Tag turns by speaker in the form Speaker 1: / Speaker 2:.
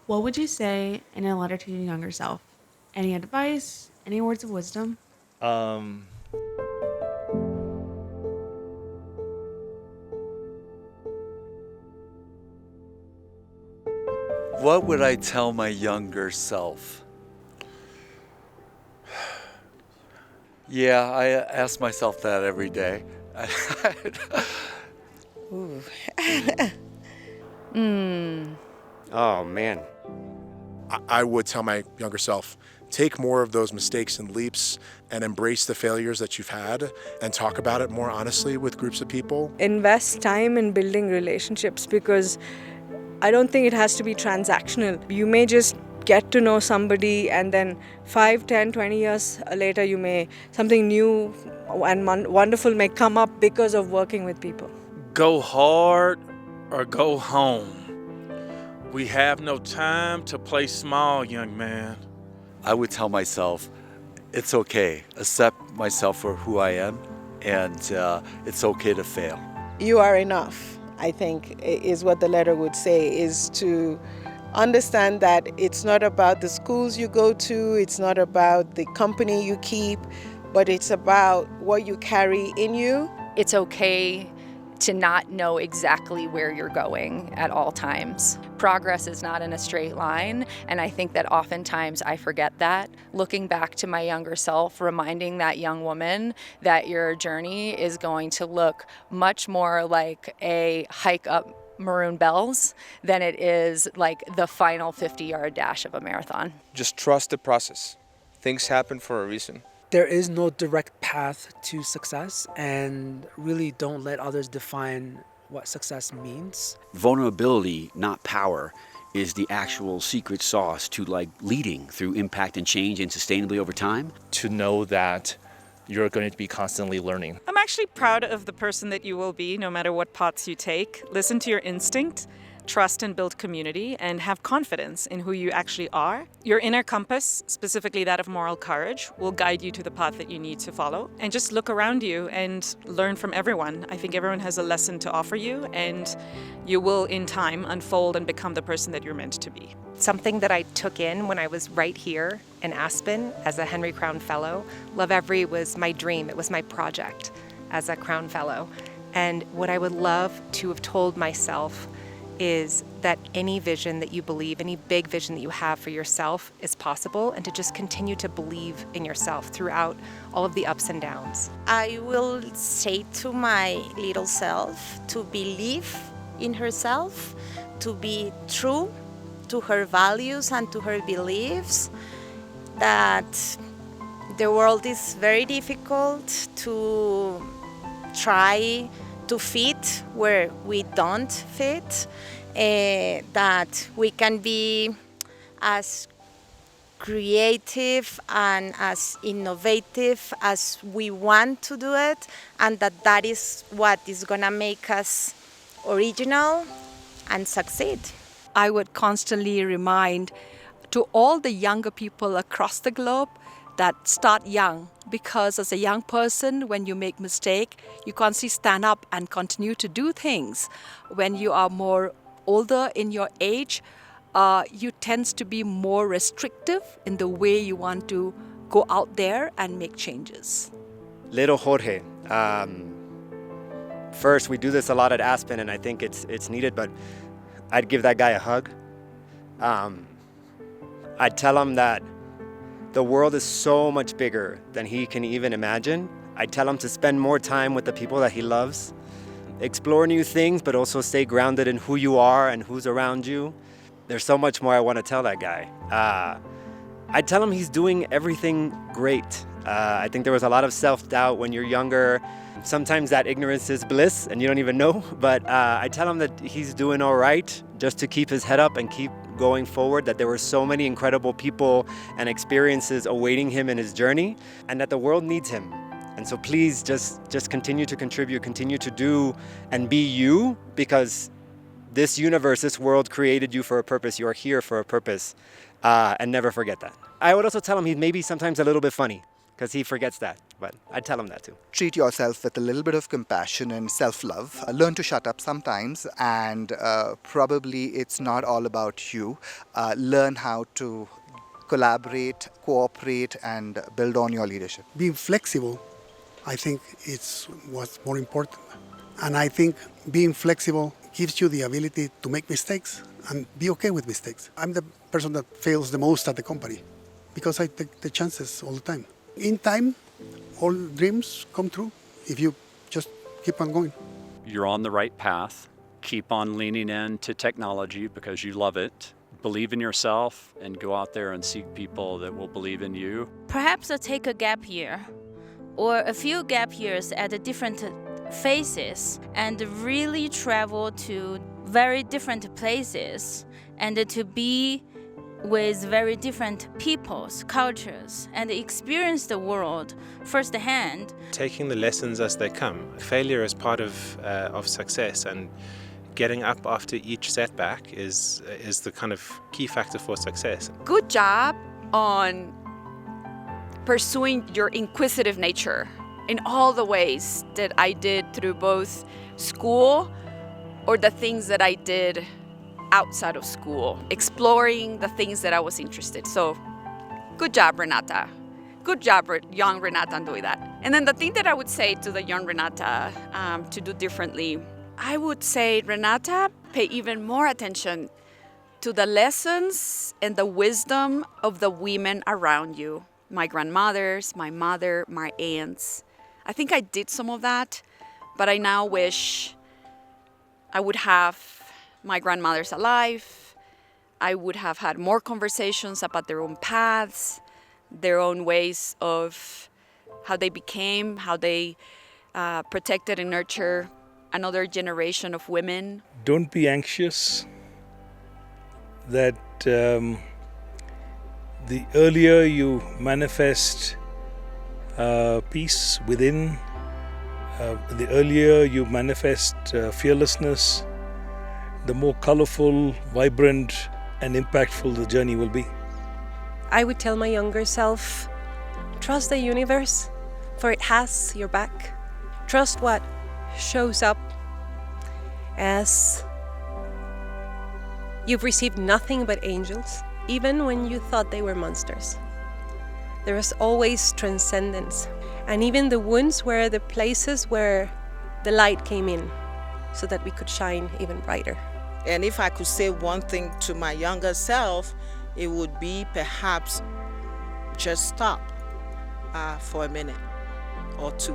Speaker 1: What would you say in a letter to your younger self? Any advice? Any words of wisdom?
Speaker 2: Um,
Speaker 3: What would I tell my younger self? Yeah, I ask myself that every day.
Speaker 4: Ooh.
Speaker 5: Oh, man.
Speaker 6: I would tell my younger self, take more of those mistakes and leaps and embrace the failures that you've had and talk about it more honestly with groups of people.
Speaker 4: Invest time in building relationships because I don't think it has to be transactional. You may just get to know somebody and then 5, 10, 20 years later something new and wonderful may come up because of working with people.
Speaker 7: Go hard or go home. We have no time to play small, young man.
Speaker 3: I would tell myself, it's okay. Accept myself for who I am, and it's okay to fail.
Speaker 8: You are enough, I think, is what the letter would say, is to understand that it's not about the schools you go to, it's not about the company you keep, but it's about what you carry in you.
Speaker 9: It's okay to not know exactly where you're going at all times. Progress is not in a straight line, and I think that oftentimes I forget that. Looking back to my younger self, reminding that young woman that your journey is going to look much more like a hike up Maroon Bells than it is like the final 50-yard dash of a marathon.
Speaker 5: Just trust the process. Things happen for a reason.
Speaker 10: There is no direct path to success, and really don't let others define what success means.
Speaker 11: Vulnerability, not power, is the actual secret sauce to leading through impact and change and sustainably over time.
Speaker 2: to know that you're going to be constantly learning.
Speaker 12: I'm actually proud of the person that you will be, no matter what paths you take. Listen to your instinct, trust and build community, and have confidence in who you actually are. Your inner compass, specifically that of moral courage, will guide you to the path that you need to follow. And just look around you and learn from everyone. I think everyone has a lesson to offer you, and you will, in time, unfold and become the person that you're meant to be.
Speaker 13: Something that I took in when I was right here in Aspen as a Henry Crown Fellow. Love Every was my dream. It was my project as a Crown Fellow. And what I would love to have told myself is that any vision that you believe, any big vision that you have for yourself is possible, and to just continue to believe in yourself throughout all of the ups and downs.
Speaker 14: I will say to my little self to believe in herself, to be true to her values and to her beliefs, that the world is very difficult, to try to fit where we don't fit, that we can be as creative and as innovative as we want to do it, and that is what is gonna make us original and succeed.
Speaker 15: I would constantly remind to all the younger people across the globe that start young, because as a young person, when you make mistake, you constantly stand up and continue to do things. When you are more older in your age, you tend to be more restrictive in the way you want to go out there and make changes.
Speaker 5: Little Jorge. First, we do this a lot at Aspen, and I think it's needed, but I'd give that guy a hug. I'd tell him that the world is so much bigger than he can even imagine. I'd tell him to spend more time with the people that he loves, explore new things, but also stay grounded in who you are and who's around you. There's so much more I want to tell that guy. I'd tell him he's doing everything great. I think there was a lot of self-doubt when you're younger. Sometimes that ignorance is bliss and you don't even know, but I tell him that he's doing all right, just to keep his head up and keep going forward, that there were so many incredible people and experiences awaiting him in his journey, and that the world needs him. And so please just continue to contribute, continue to do and be you, because this universe, this world created you for a purpose. You're here for a purpose, and never forget that. I would also tell him he's maybe sometimes a little bit funny. because he forgets that. But I tell him that too.
Speaker 16: Treat yourself with a little bit of compassion and self-love. Learn to shut up sometimes, and probably it's not all about you. Learn how to collaborate, cooperate, and build on your leadership.
Speaker 17: Being flexible, I think, it's what's more important. And I think being flexible gives you the ability to make mistakes and be okay with mistakes. I'm the person that fails the most at the company because I take the chances all the time. In time, all dreams come true if you just keep on going.
Speaker 18: You're on the right path. Keep on leaning into technology because you love it. Believe in yourself and go out there and seek people that will believe in you.
Speaker 19: Perhaps take a gap year or a few gap years at different phases and really travel to very different places and to be with very different peoples, cultures, and experience the world firsthand.
Speaker 20: Taking the lessons as they come. Failure is part of success, and getting up after each setback is the kind of key factor for success.
Speaker 21: Good job on pursuing your inquisitive nature in all the ways that I did through both school or the things that I did outside of school, exploring the things that I was interested. So, good job, Renata. Good job, young Renata, on doing that. And then the thing that I would say to the young Renata to do differently, I would say, Renata, pay even more attention to the lessons and the wisdom of the women around you. My grandmothers, my mother, my aunts. I think I did some of that, but I now wish I would have my grandmothers alive. I would have had more conversations about their own paths, their own ways of how they became, how they protected and nurtured another generation of women.
Speaker 22: Don't be anxious that the earlier you manifest peace within, the earlier you manifest fearlessness, the more colorful, vibrant, and impactful the journey will be.
Speaker 13: I would tell my younger self, trust the universe, for it has your back. Trust what shows up as you've received nothing but angels, even when you thought they were monsters. There is always transcendence. And even the wounds were the places where the light came in so that we could shine even brighter.
Speaker 8: And if I could say one thing to my younger self, it would be perhaps just stop for a minute or two.